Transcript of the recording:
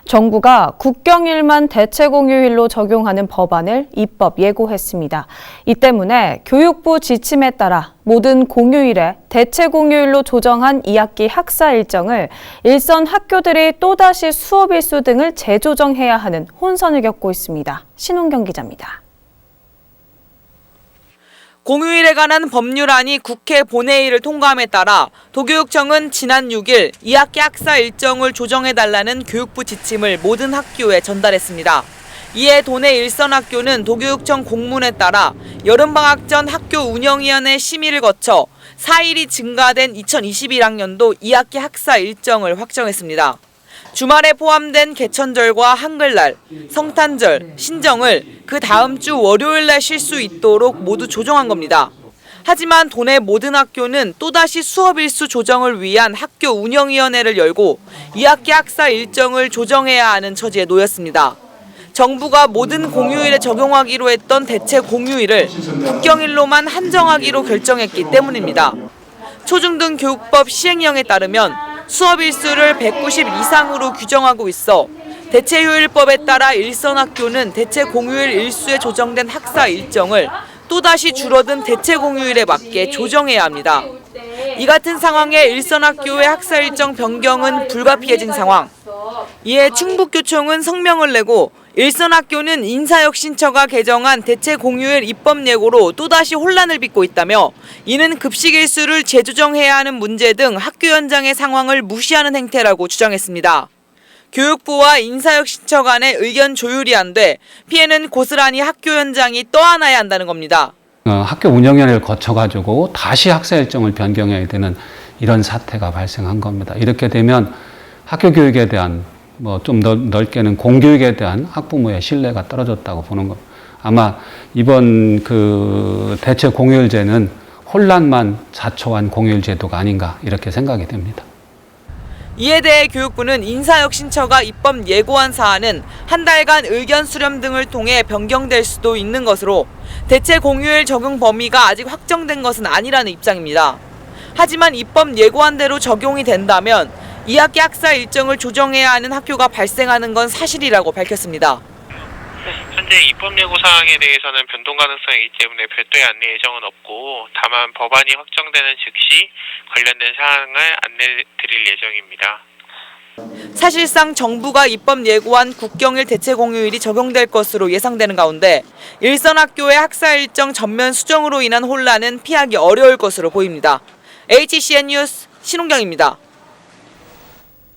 정부가 국경일만 대체공휴일로 적용하는 법안을 입법 예고했습니다. 이 때문에 교육부 지침에 따라 모든 공휴일에 대체공휴일로 조정한 2학기 학사 일정을 일선 학교들이 또다시 수업 일수 등을 재조정해야 하는 혼선을 겪고 있습니다. 신홍경 기자입니다. 공휴일에 관한 법률안이 국회 본회의를 통과함에 따라 도교육청은 지난 6일 2학기 학사 일정을 조정해달라는 교육부 지침을 모든 학교에 전달했습니다. 이에 도내 일선 학교는 도교육청 공문에 따라 여름방학 전 학교 운영위원회 심의를 거쳐 4일이 증가된 2021학년도 2학기 학사 일정을 확정했습니다. 주말에 포함된 개천절과 한글날, 성탄절, 신정을 그 다음 주 월요일날 쉴 수 있도록 모두 조정한 겁니다. 하지만 도내 모든 학교는 또다시 수업 일수 조정을 위한 학교 운영위원회를 열고 2학기 학사 일정을 조정해야 하는 처지에 놓였습니다. 정부가 모든 공휴일에 적용하기로 했던 대체 공휴일을 국경일로만 한정하기로 결정했기 때문입니다. 초중등 교육법 시행령에 따르면 수업 일수를 190 이상으로 규정하고 있어 대체휴일법에 따라 일선 학교는 대체 공휴일 일수에 조정된 학사 일정을 또다시 줄어든 대체 공휴일에 맞게 조정해야 합니다. 이 같은 상황에 일선 학교의 학사 일정 변경은 불가피해진 상황. 이에 충북교총은 성명을 내고 일선 학교는 인사혁신처가 개정한 대체 공휴일 입법 예고로 또다시 혼란을 빚고 있다며 이는 급식 일수를 재조정해야 하는 문제 등 학교 현장의 상황을 무시하는 행태라고 주장했습니다. 교육부와 인사혁신처 간의 의견 조율이 안 돼 피해는 고스란히 학교 현장이 떠안아야 한다는 겁니다. 학교 운영위원회를 거쳐가지고 다시 학사 일정을 변경해야 되는 이런 사태가 발생한 겁니다. 이렇게 되면 학교 교육에 대한 좀 넓게는 공교육에 대한 학부모의 신뢰가 떨어졌다고 보는 겁니다. 아마 이번 대체 공휴일제는 혼란만 자초한 공휴일제도가 아닌가 이렇게 생각이 됩니다. 이에 대해 교육부는 인사혁신처가 입법 예고한 사안은 한 달간 의견 수렴 등을 통해 변경될 수도 있는 것으로 대체 공휴일 적용 범위가 아직 확정된 것은 아니라는 입장입니다. 하지만 입법 예고한 대로 적용이 된다면 2학기 학사 일정을 조정해야 하는 학교가 발생하는 건 사실이라고 밝혔습니다. 현재 입법 예고 사항에 대해서는 변동 가능성이 있기 때문에 별도의 안내 예정은 없고 다만 법안이 확정되는 즉시 관련된 사항을 안내드릴 예정입니다. 사실상 정부가 입법 예고한 국경일 대체 공휴일이 적용될 것으로 예상되는 가운데 일선 학교의 학사 일정 전면 수정으로 인한 혼란은 피하기 어려울 것으로 보입니다. HCN 뉴스 신홍경입니다.